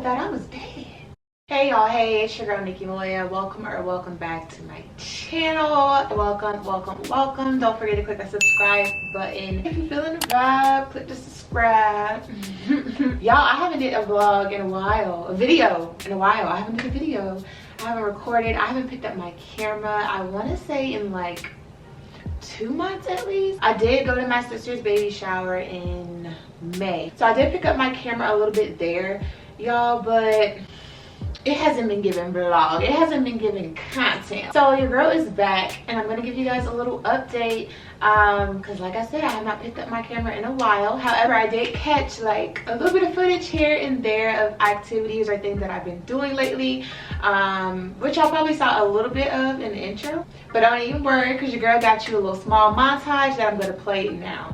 Thought I was dead. Hey y'all, hey, it's your girl Nicki. Welcome back to my channel. Welcome. Don't forget to click that subscribe button. If you're feeling the vibe, click the subscribe. Y'all, I haven't did a vlog in a while, a video in a while. I haven't did a video. I haven't recorded. I haven't picked up my camera. I want to say in like 2 months at least. I did go to my sister's baby shower in May, so I did pick up my camera a little bit there, y'all, but it hasn't been giving vlog. It hasn't been giving content. So your girl is back and I'm gonna give you guys a little update because like I said, I have not picked up my camera in a while. However, I did catch like a little bit of footage here and there of activities or things that I've been doing lately, which y'all probably saw a little bit of in the intro, but don't even worry because your girl got you a little small montage that I'm gonna play now.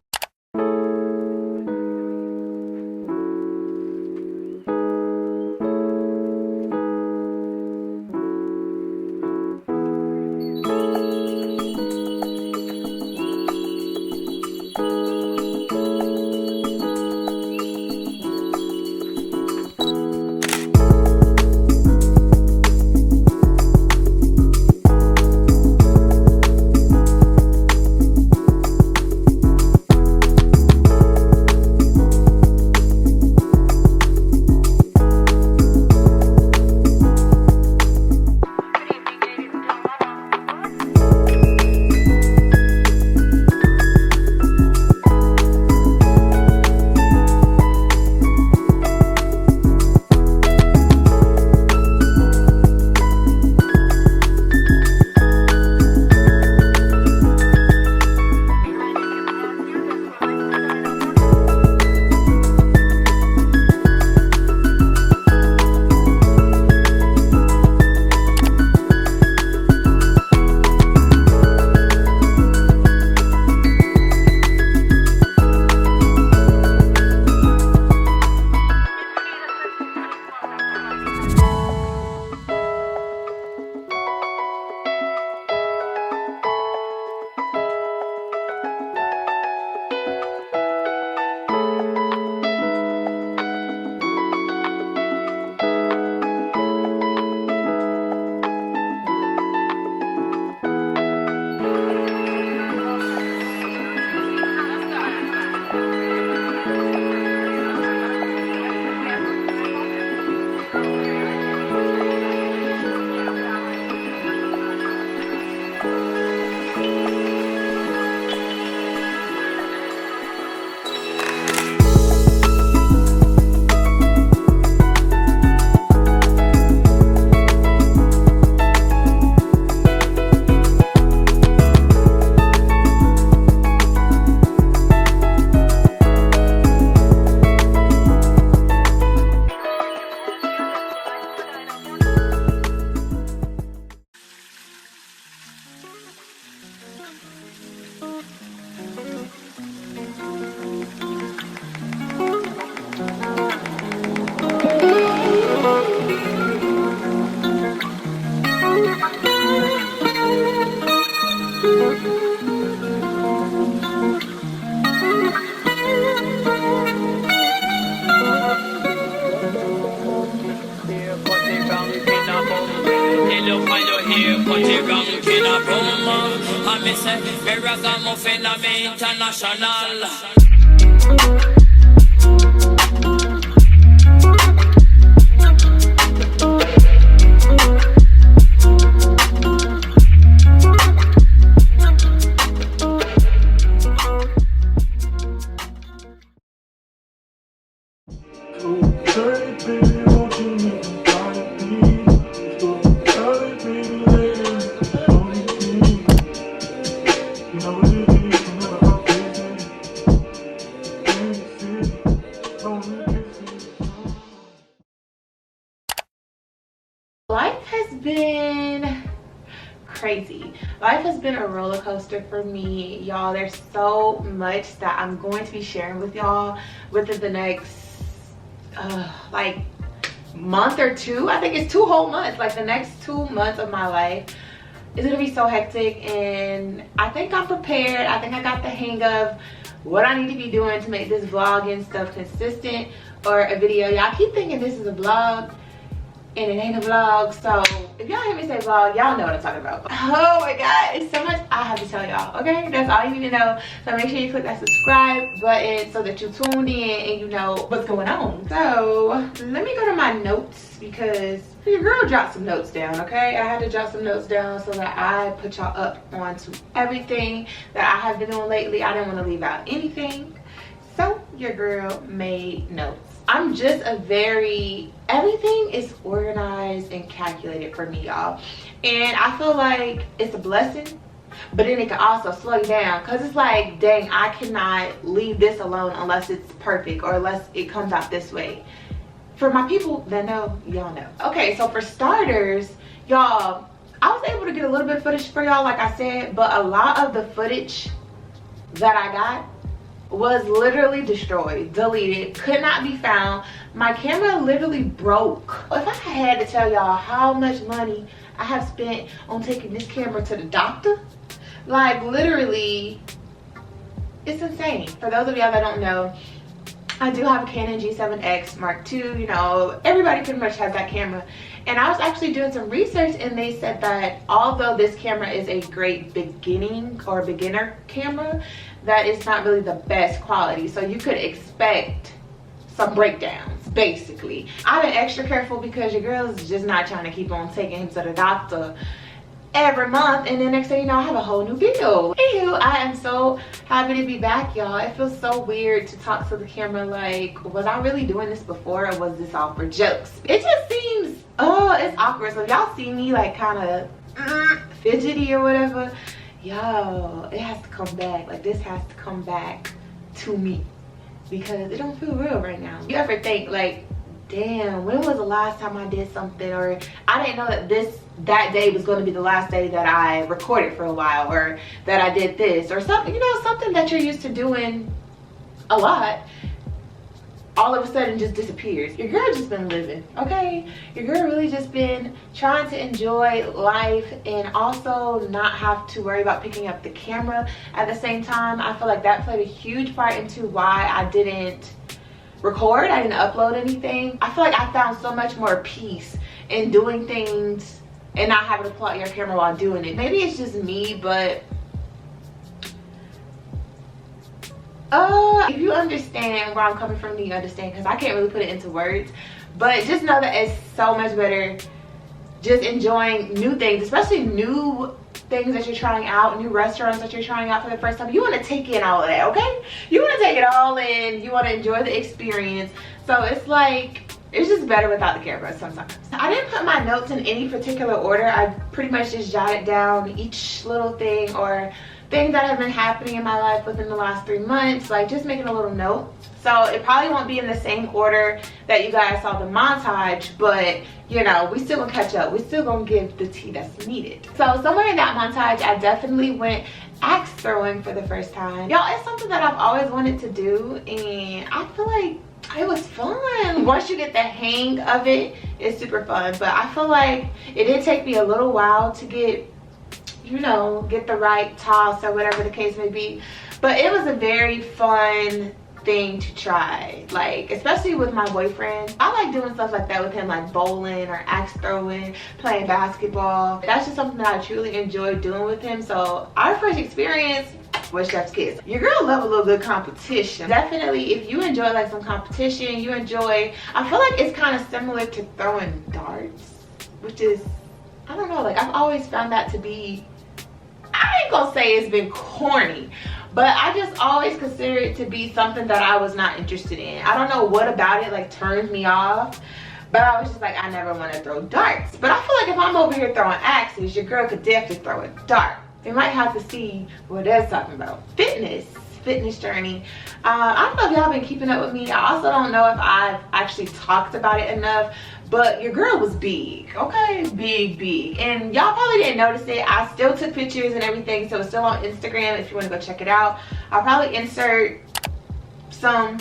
International. Life has been crazy. Life has been a roller coaster for me, y'all. There's so much that I'm going to be sharing with y'all within the next like month or two. I think it's 2 whole months. Like the next 2 months of my life is gonna be so hectic, and I think I'm prepared. I think I got the hang of what I need to be doing to make this vlog and stuff consistent, or a video. Y'all keep thinking this is a vlog and it ain't a vlog, so if y'all hear me say vlog, y'all know what I'm talking about. Oh my god, it's so much I have to tell y'all, okay? That's all you need to know. So make sure you click that subscribe button so that you tuned in and you know what's going on. So let me go to my notes, because your girl dropped some notes down, okay? I had to drop some notes down so that I put y'all up onto everything that I have been doing lately. I didn't want to leave out anything, so your girl made notes. I'm just everything is organized and calculated for me, y'all. And I feel like it's a blessing, but then it can also slow you down, because it's like, dang, I cannot leave this alone unless it's perfect or unless it comes out this way. For my people that know, y'all know. Okay, so for starters, y'all, I was able to get a little bit of footage for y'all, like I said, but a lot of the footage that I got was literally destroyed, deleted, could not be found. My camera literally broke. If I had to tell y'all how much money I have spent on taking this camera to the doctor, like literally, it's insane. For those of y'all that don't know, I do have a Canon G7X Mark II. You know, everybody pretty much has that camera. And I was actually doing some research, and they said that although this camera is a great beginner camera, that it's not really the best quality. So you could expect some breakdowns, basically. I've been extra careful because your girl is just not trying to keep on taking him to the doctor every month, and then next thing you know, I have a whole new bill. Anywho, I am so happy to be back, y'all. It feels so weird to talk to the camera like, was I really doing this before, or was this all for jokes? It just seems, oh, it's awkward. So y'all see me like kind of fidgety or whatever, yo, it has to come back. Like, this has to come back to me, because it don't feel real right now. You ever think like, damn, when was the last time I did something, or I didn't know that that day was going to be the last day that I recorded for a while, or that I did this or something, you know, something that you're used to doing a lot all of a sudden just disappears. Your girl just been living, okay? Your girl really just been trying to enjoy life and also not have to worry about picking up the camera at the same time. I feel like that played a huge part into why I didn't record, I didn't upload anything. I feel like I found so much more peace in doing things and not having to pull out your camera while doing it. Maybe it's just me, but if you understand where I'm coming from, then you understand, because I can't really put it into words. But just know that it's so much better just enjoying new things, especially new things that you're trying out, new restaurants that you're trying out for the first time. You want to take in all of that, okay? You want to take it all in. You want to enjoy the experience. So it's like, it's just better without the camera sometimes. I didn't put my notes in any particular order. I pretty much just jotted down each little thing or things that have been happening in my life within the last 3 months, like just making a little note. So it probably won't be in the same order that you guys saw the montage, but you know, we still gonna catch up. We still gonna give the tea that's needed. So somewhere in that montage, I definitely went axe throwing for the first time. Y'all, it's something that I've always wanted to do, and I feel like it was fun. Once you get the hang of it, it's super fun. But I feel like it did take me a little while to get, you know, get the right toss or whatever the case may be. But it was a very fun thing to try, like especially with my boyfriend. I like doing stuff like that with him, like bowling or axe throwing, playing basketball. That's just something that I truly enjoy doing with him. So our first experience was chef's kiss. Your girl love a little good competition. Definitely, if you enjoy like some competition, you enjoy, I feel like it's kind of similar to throwing darts, which is, I don't know, like I've always found that to be, I ain't gonna say it's been corny, but I just always consider it to be something that I was not interested in. I don't know what about it like turns me off, but I was just like, I never want to throw darts. But I feel like if I'm over here throwing axes, your girl could definitely throw a dart. They might have to see what that's talking about. Fitness journey. I don't know if y'all been keeping up with me. I also don't know if I've actually talked about it enough, but your girl was big, okay? Big. And y'all probably didn't notice it. I still took pictures and everything, so it's still on Instagram if you want to go check it out. I'll probably insert some,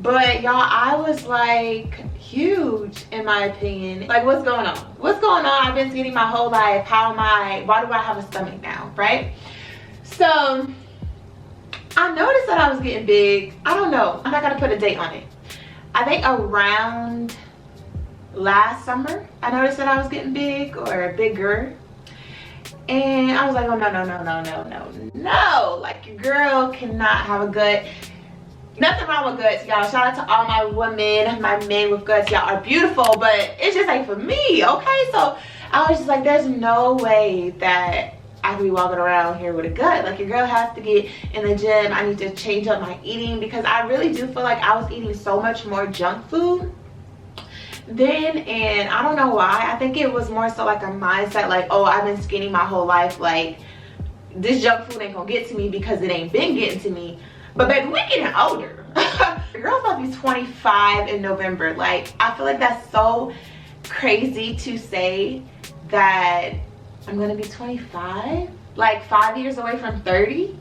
But y'all, I was like huge in my opinion. Like, what's going on? What's going on? I've been skinny my whole life. Why do I have a stomach now, right? So I noticed that I was getting big. I don't know, I'm not gonna put a date on it. I think around last summer I noticed that I was getting big or bigger, and I was like, oh no, like, your girl cannot have a gut. Nothing wrong with guts, y'all. Shout out to all my women, my men with guts. Y'all are beautiful, but it's just like for me, okay? So I was just like, there's no way that I could be walking around here with a gut. Like, your girl has to get in the gym. I need to change up my eating, because I really do feel like I was eating so much more junk food then, and I don't know why. I think it was more so like a mindset, like, oh, I've been skinny my whole life, like this junk food ain't gonna get to me because it ain't been getting to me. But baby, we're getting older. The girl's about to be 25 in November. Like, I feel like that's so crazy to say that I'm gonna be 25, like 5 years away from 30.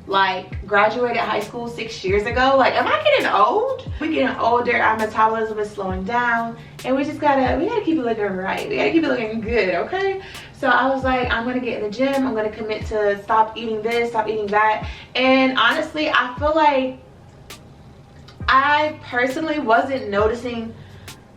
Like, graduated high school 6 years ago. Like, am I getting old? We're getting older, our metabolism is slowing down, and we gotta keep it looking right. We gotta keep it looking good, okay? So I was like, I'm gonna get in the gym. I'm gonna commit to stop eating this, stop eating that. And honestly, I feel like I personally wasn't noticing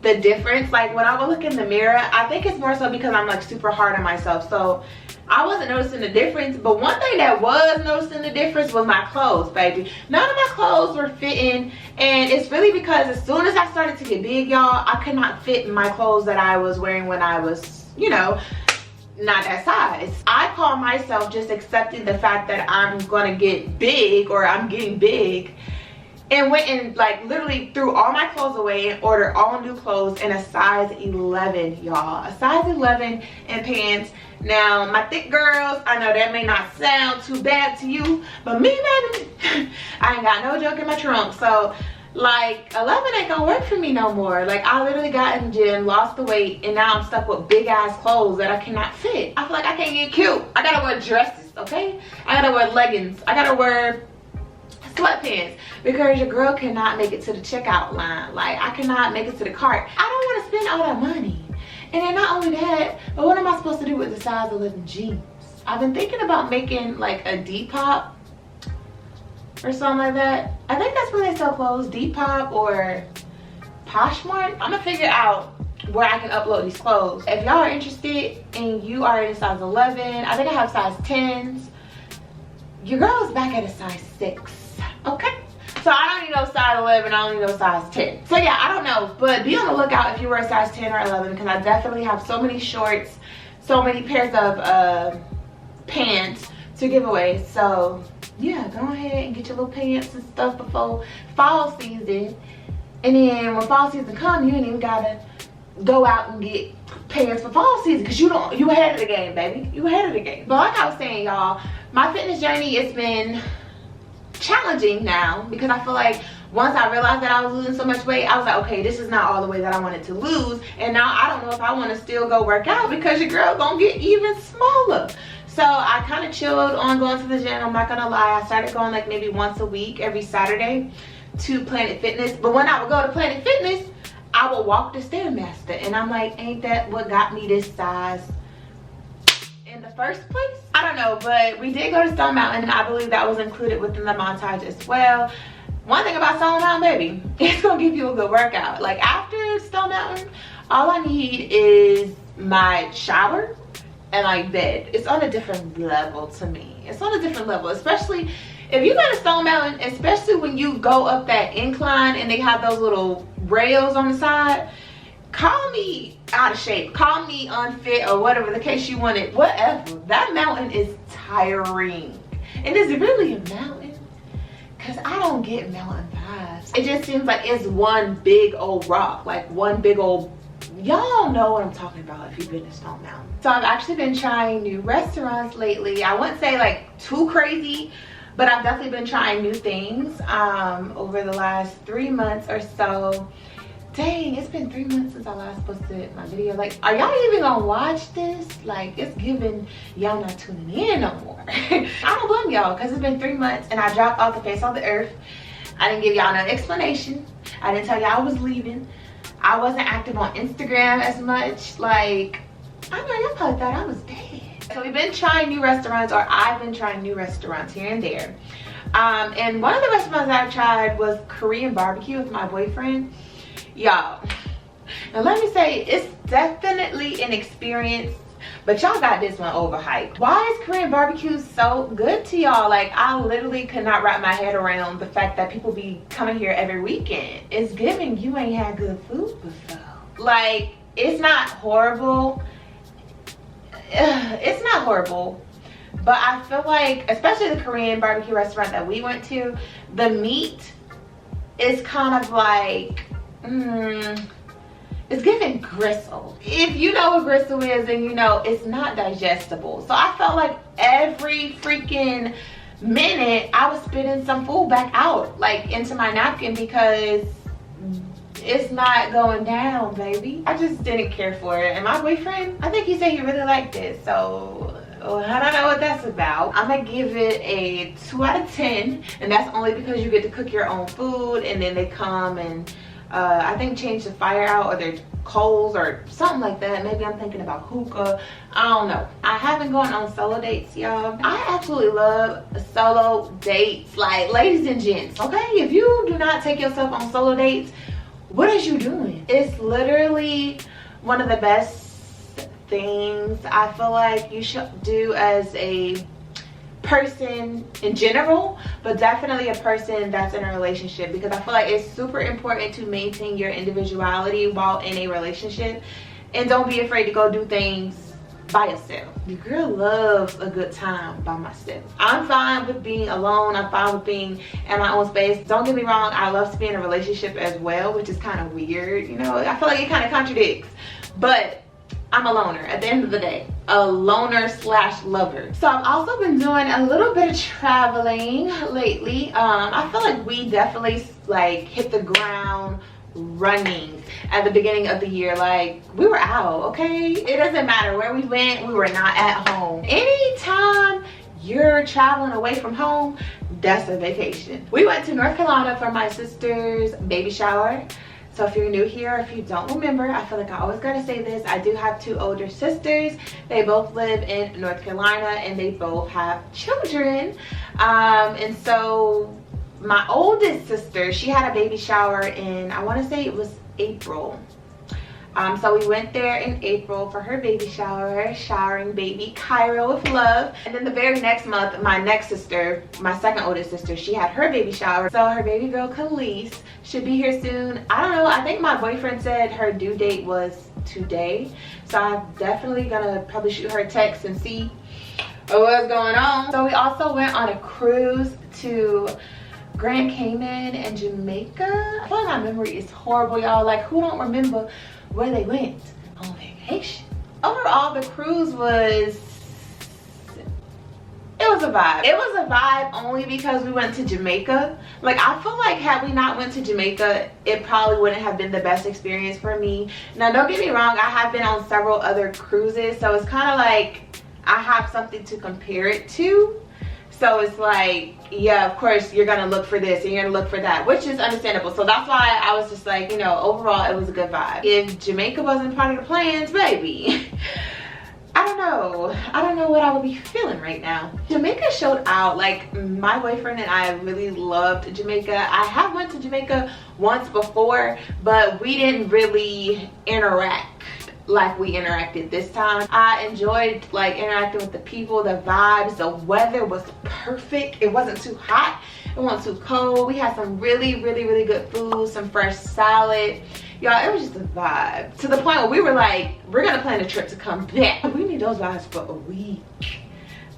the difference. Like, when I would look in the mirror, I think it's more so because I'm like super hard on myself, so I wasn't noticing the difference. But one thing that was noticing the difference was my clothes, baby. None of my clothes were fitting, and it's really because as soon as I started to get big, y'all, I could not fit in my clothes that I was wearing when I was, you know, not that size. I call myself just accepting the fact that I'm gonna get big, or I'm getting big, and went and like literally threw all my clothes away and ordered all new clothes in a size 11, y'all. A size 11 in pants. Now, my thick girls, I know that may not sound too bad to you, but me, baby, I ain't got no junk in my trunk. So like, 11 ain't gonna work for me no more. Like, I literally got in the gym, lost the weight, and now I'm stuck with big ass clothes that I cannot fit. I feel like I can't get cute. I gotta wear dresses, okay? I gotta wear leggings. I gotta wear sweatpants, because your girl cannot make it to the checkout line. Like, I cannot make it to the cart. I don't want to spend all that money. And then not only that, but what am I supposed to do with the size 11 jeans? I've been thinking about making like a Depop or something like that. I think that's where they sell clothes, Depop or Poshmark. I'm gonna figure out where I can upload these clothes. If y'all are interested and you are in size 11, I think I have size 10s. Your girl is back at a size 6, okay? So I don't need no size 11, I don't need no size 10. So yeah, I don't know, but be on the lookout if you wear a size 10 or 11, because I definitely have so many shorts, so many pairs of pants to give away. So yeah, go ahead and get your little pants and stuff before fall season. And then when fall season comes, you ain't even gotta go out and get pants for fall season, because you ahead of the game, baby. You ahead of the game. But like I was saying, y'all, my fitness journey has been challenging now, because I feel like once I realized that I was losing so much weight, I was like, okay, this is not all the way that I wanted to lose, and now I don't know if I want to still go work out, because your girl gonna get even smaller. So I kind of chilled on going to the gym. I'm not gonna lie, I started going like maybe once a week, every Saturday, to Planet Fitness. But when I would go to Planet Fitness, I would walk the Stairmaster, and I'm like, ain't that what got me this size in the first place? I don't know, but we did go to Stone Mountain, and I believe that was included within the montage as well. One thing about Stone Mountain, baby, it's gonna give you a good workout. Like, after Stone Mountain, all I need is my shower and like bed. It's on a different level to me. It's on a different level, especially if you go to Stone Mountain, especially when you go up that incline and they have those little rails on the side. Call me out of shape, call me unfit, or whatever the case you wanted, whatever. That mountain is tiring. And is it really a mountain? Because I don't get mountain vibes. It just seems like it's one big old rock, like one big old, y'all know what I'm talking about if you've been to Stone Mountain. So I've actually been trying new restaurants lately. I wouldn't say like too crazy, but I've definitely been trying new things over the last 3 months or so. Dang, it's been 3 months since I last posted my video. Like, are y'all even gonna watch this? Like, it's giving y'all not tuning in no more. I don't blame y'all, because it's been 3 months and I dropped off the face of the earth. I didn't give y'all no explanation. I didn't tell y'all I was leaving. I wasn't active on Instagram as much. Like, I know y'all probably thought I was dead. So we've been trying new restaurants, or I've been trying new restaurants here and there. And one of the restaurants I've tried was Korean barbecue with my boyfriend. Y'all, and let me say, it's definitely an experience, but y'all got this one overhyped. Why is Korean barbecue so good to y'all? Like, I literally could not wrap my head around the fact that people be coming here every weekend. It's giving you ain't had good food before. Like, it's not horrible. It's not horrible, but I feel like, especially the Korean barbecue restaurant that we went to, the meat is kind of like, it's giving gristle. If you know what gristle is, then you know it's not digestible. So I felt like every freaking minute I was spitting some food back out, like into my napkin, because it's not going down, baby. I just didn't care for it. And my boyfriend, I think he said he really liked it. So I don't know what that's about. I'm gonna give it a 2 out of 10. And that's only because you get to cook your own food, and then they come and I think change the fire out, or their coals or something like that. Maybe I'm thinking about hookah. I don't know. I haven't gone on solo dates, y'all. I absolutely love solo dates. Like, ladies and gents, okay? If you do not take yourself on solo dates, what is you doing? It's literally one of the best things I feel like you should do as a person in general, but definitely a person that's in a relationship, because I feel like it's super important to maintain your individuality while in a relationship, and don't be afraid to go do things by yourself. Your girl loves a good time by myself. I'm fine with being alone. I'm fine with being in my own space. Don't get me wrong, I love to be in a relationship as well, which is kind of weird, you know. I feel like it kind of contradicts, but I'm a loner at the end of the day. A loner slash lover. So I've also been doing a little bit of traveling lately. I feel like we definitely like hit the ground running at the beginning of the year. Like, we were out, okay? It doesn't matter where we went, we were not at home. Anytime you're traveling away from home, that's a vacation. We went to North Carolina for my sister's baby shower. So if you're new here, if you don't remember, I feel like I always gotta say this, I do have 2 older sisters. They both live in North Carolina, and they both have children. And so my oldest sister, she had a baby shower in, I want to say it was April. So we went there in April for her baby shower, showering baby Cairo with love. And then the very next month, my next sister, my second oldest sister, she had her baby shower. So her baby girl Khalees should be here soon. I don't know, I think my boyfriend said her due date was today. So I'm definitely gonna probably shoot her a text and see what's going on. So we also went on a cruise to Grand Cayman and Jamaica. I feel like my memory is horrible, y'all. Like, who don't remember where they went on vacation? Overall, the cruise was, it was a vibe. It was a vibe only because we went to Jamaica. Like, I feel like had we not went to Jamaica, it probably wouldn't have been the best experience for me. Now, don't get me wrong, I have been on several other cruises, so it's kind of like I have something to compare it to. So it's like, yeah, of course you're gonna look for this and you're gonna look for that, which is understandable. So that's why I was just like, you know, overall it was a good vibe. If Jamaica wasn't part of the plans, baby, I don't know what I would be feeling right now. Jamaica showed out. Like, my boyfriend and I really loved Jamaica. I have went to Jamaica once before, but we didn't really interact like we interacted this time. I enjoyed like interacting with the people, the vibes. The weather was perfect. It wasn't too hot, it wasn't too cold. We had some really good food, some fresh salad. Y'all, it was just a vibe, to the point where we were like, we're gonna plan a trip to come back. We need those vibes for a week,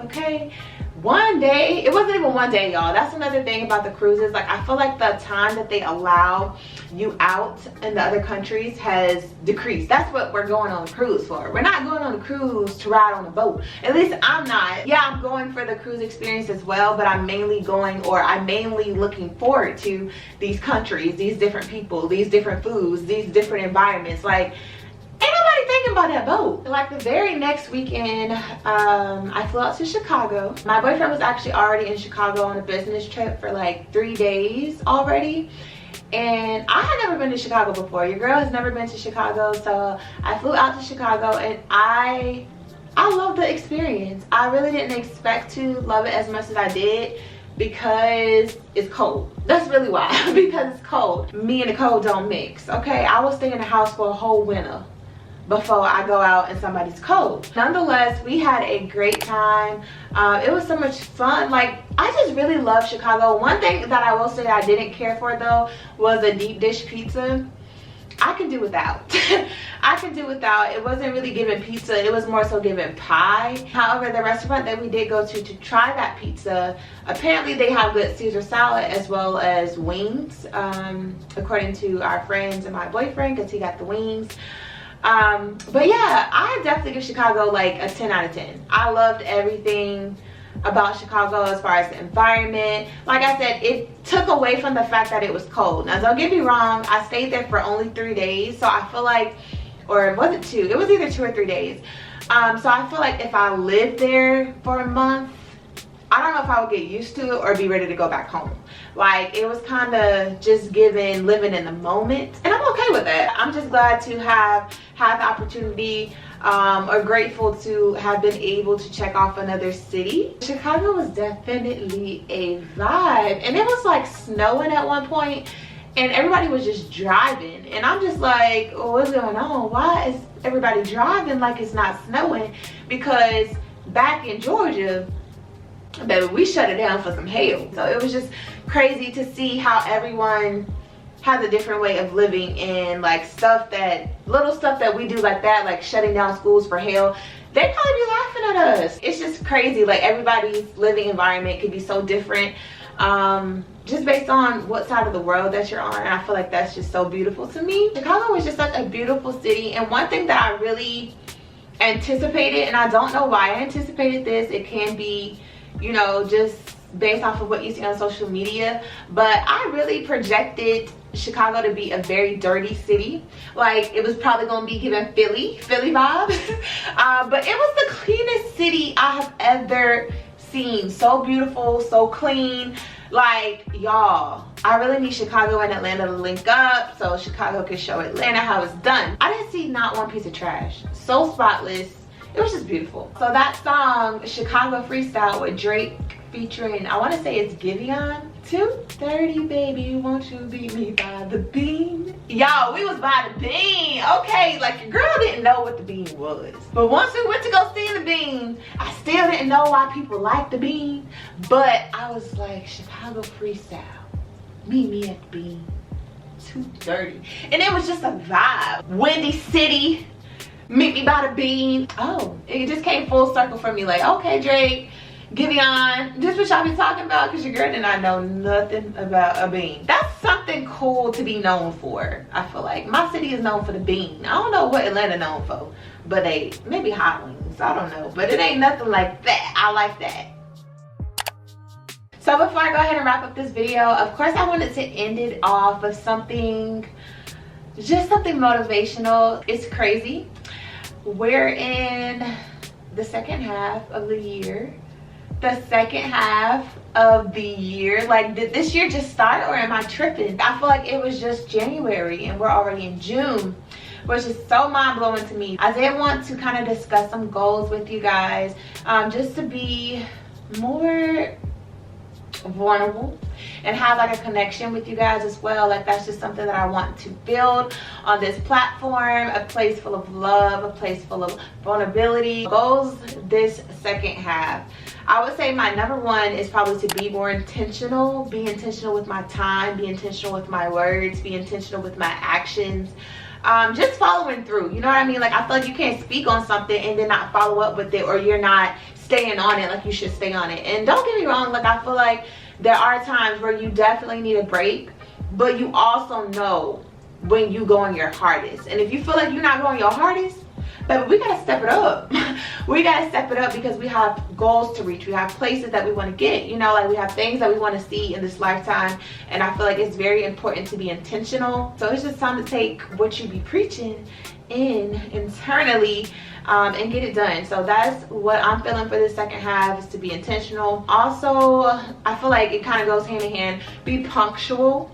okay? One day, it wasn't even one day, y'all. That's another thing about the cruises. Like, I feel like the time that they allow you out in the other countries has decreased. That's what we're going on a cruise for. We're not going on a cruise to ride on a boat. At least I'm not. Yeah, I'm going for the cruise experience as well, but I'm mainly going, or I'm mainly looking forward to these countries, these different people, these different foods, these different environments. Like, ain't nobody thinking about that boat. like the very next weekend, I flew out to Chicago. My boyfriend was actually already in Chicago on a business trip for like 3 days already. And I had never been to Chicago before. Your girl has never been to Chicago. So I flew out to Chicago and I love the experience. I really didn't expect to love it as much as I did because it's cold. That's really why. Because it's cold. Me and the cold don't mix, okay? I will stay in the house for a whole winter before I go out and somebody's cold. Nonetheless, we had a great time. It was so much fun. Like, I just really love Chicago. One thing that I will say I didn't care for though was a deep dish pizza. I can do without. I can do without. It wasn't really giving pizza, it was more so giving pie. However, the restaurant that we did go to try that pizza, apparently they have good Caesar salad as well as wings, according to our friends and my boyfriend, because he got the wings. But yeah, I definitely give Chicago like a 10 out of 10. I loved everything about Chicago as far as the environment. Like I said, it took away from the fact that it was cold. Now don't get me wrong, I stayed there for only 3 days, so I feel like, or was it 2? It was either 2 or 3 days. So I feel like if I lived there for a month, I don't know if I would get used to it or be ready to go back home. Like, it was kind of just giving living in the moment, and I'm okay with that. I'm just glad to have had the opportunity, or grateful to have been able to check off another city. Chicago was definitely a vibe, and it was like snowing at one point and everybody was just driving, and I'm just like, oh, what's going on? Why is everybody driving like it's not snowing? Because back in Georgia, baby, we shut it down for some hail. So it was just crazy to see how everyone has a different way of living, and like little stuff that we do like that, like shutting down schools for hail, they probably be laughing at us. It's just crazy. Like, everybody's living environment could be so different, just based on what side of the world that you're on. And I feel like that's just so beautiful to me. Chicago was just such a beautiful city, and one thing that I really anticipated, and I don't know why I anticipated this, it can be, you know, just based off of what you see on social media, but I really projected Chicago to be a very dirty city. Like, it was probably gonna be giving Philly vibes. But it was the cleanest city I have ever seen. So beautiful, so clean. Like, y'all, I really need Chicago and Atlanta to link up so Chicago can show Atlanta how it's done. I didn't see not one piece of trash. So spotless. It was just beautiful. So that song, Chicago Freestyle with Drake featuring, I want to say it's Giveon. 2:30, baby, won't you beat me by the bean? Y'all, we was by the bean. Okay, like, your girl didn't know what the bean was. But once we went to go see the bean, I still didn't know why people liked the bean. But I was like, Chicago Freestyle, meet me at the bean, 2:30. And it was just a vibe. Windy City, meet me by the bean. Oh, it just came full circle for me. Like, okay, Drake, Giveon, this what y'all be talking about? Because your girl did not know nothing about a bean. That's something cool to be known for. I feel like my city is known for the bean. I don't know what Atlanta known for, but maybe hot wings, I don't know, but it ain't nothing like that. I like that. So before I go ahead and wrap up this video, of course I wanted to end it off with something, just something motivational. It's crazy, we're in the second half of the year. The second half of the year, like, did this year just start, or am I tripping? I feel like it was just January and we're already in June, which is so mind-blowing to me. I did want to kind of discuss some goals with you guys, just to be more vulnerable and have like a connection with you guys as well. Like, that's just something that I want to build on this platform, a place full of love, a place full of vulnerability. Goals this second half, I would say my number one is probably to be more intentional. Be intentional with my time, be intentional with my words, be intentional with my actions. Just following through, you know what I mean? Like, I feel like you can't speak on something and then not follow up with it, or you're not staying on it like you should stay on it. And don't get me wrong, like, I feel like there are times where you definitely need a break, but you also know when you going your hardest. And if you feel like you're not going your hardest, baby, we gotta step it up. We gotta step it up, because we have goals to reach, we have places that we want to get, you know, like, we have things that we want to see in this lifetime, and I feel like it's very important to be intentional. So it's just time to take what you be preaching internally, and get it done. So that's what I'm feeling for this second half, is to be intentional. Also, I feel like it kind of goes hand in hand. Be punctual,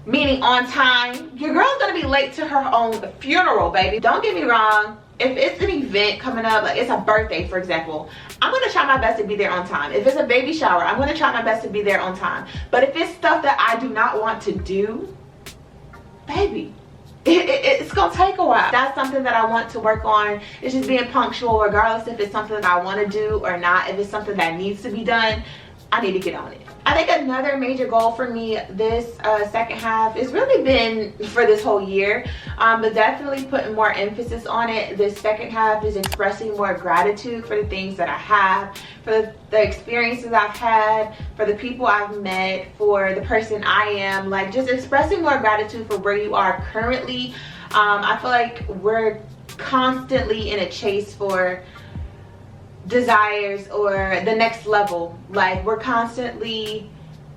meaning on time. Your girl's gonna be late to her own funeral, baby. Don't get me wrong. If it's an event coming up, like it's a birthday, for example, I'm gonna try my best to be there on time. If it's a baby shower, I'm gonna try my best to be there on time. But if it's stuff that I do not want to do, baby, it's gonna take a while. That's something that I want to work on. It's just being punctual, regardless if it's something that I want to do or not. If it's something that needs to be done, I need to get on it. I think another major goal for me this second half has really been for this whole year, but definitely putting more emphasis on it this second half, is expressing more gratitude for the things that I have, for the experiences I've had, for the people I've met, for the person I am. Like, just expressing more gratitude for where you are currently. I feel like we're constantly in a chase for desires or the next level. Like, we're constantly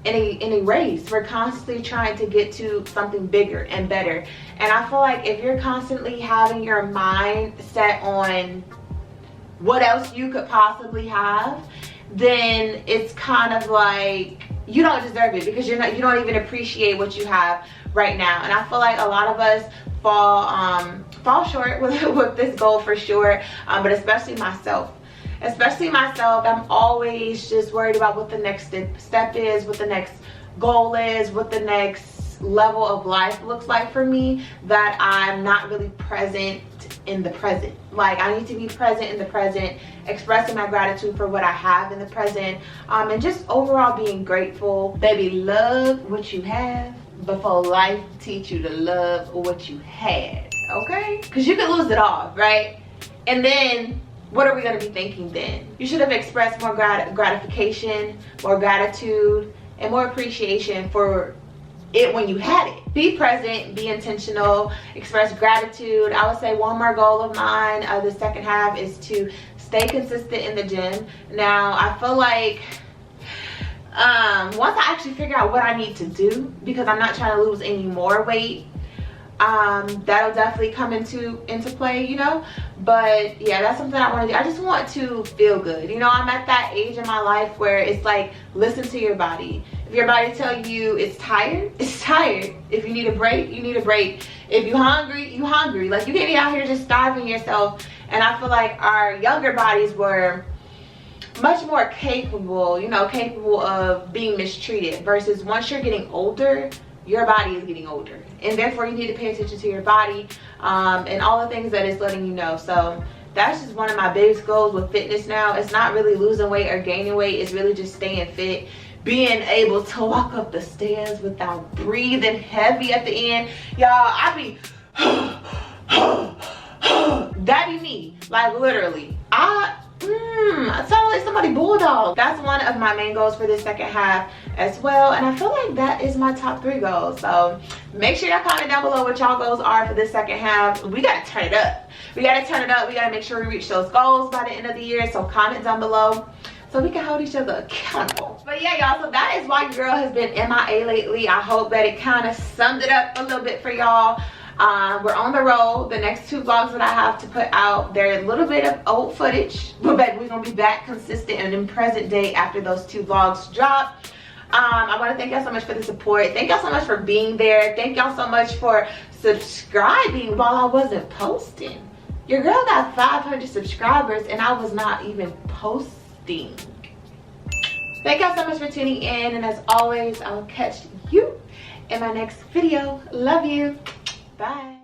in a race. We're constantly trying to get to something bigger and better, and I feel like if you're constantly having your mind set on what else you could possibly have, then it's kind of like you don't deserve it, because you don't even appreciate what you have right now. And I feel like a lot of us fall short with this goal for sure, but especially myself. I'm always just worried about what the next step is, what the next goal is, what the next level of life looks like for me, that I'm not really present in the present. Like, I need to be present in the present, expressing my gratitude for what I have in the present, and just overall being grateful. Baby, love what you have before life teach you to love what you had, okay? Because you can lose it all, right? And then what are we going to be thinking then? You should have expressed more gratification, more gratitude, and more appreciation for it when you had it. Be present, be intentional, express gratitude. I would say one more goal of mine the second half is to stay consistent in the gym. Now, I feel like once I actually figure out what I need to do, because I'm not trying to lose any more weight, that'll definitely come into play, you know. But yeah, that's something I want to do. I just want to feel good, you know. I'm at that age in my life where it's like, listen to your body. If your body tells you it's tired, it's tired. If you need a break, you need a break. If you're hungry, you hungry. Like, you can't be out here just starving yourself. And I feel like our younger bodies were much more capable, you know, capable of being mistreated, versus once you're getting older, your body is getting older, and therefore you need to pay attention to your body, and all the things that it's letting you know. So that's just one of my biggest goals with fitness now. It's not really losing weight or gaining weight, it's really just staying fit, being able to walk up the stairs without breathing heavy at the end. Y'all, I be that be me, like, literally. I sound like somebody bulldog. That's one of my main goals for this second half as well, and I feel like that is my top 3 goals. So make sure y'all comment down below what y'all goals are for this second half. We gotta turn it up. We gotta make sure we reach those goals by the end of the year. So comment down below so we can hold each other accountable. But yeah, y'all, so that is why your girl has been MIA lately. I hope that it kind of summed it up a little bit for y'all. We're on the road. The next 2 vlogs that I have to put out, they're a little bit of old footage, but baby, we're gonna be back consistent and in present day after those 2 vlogs drop. I want to thank y'all so much for the support. Thank y'all so much for being there. Thank y'all so much for subscribing while I wasn't posting. Your girl got 500 subscribers and I was not even posting. Thank y'all so much for tuning in, and as always, I'll catch you in my next video. Love you. Bye.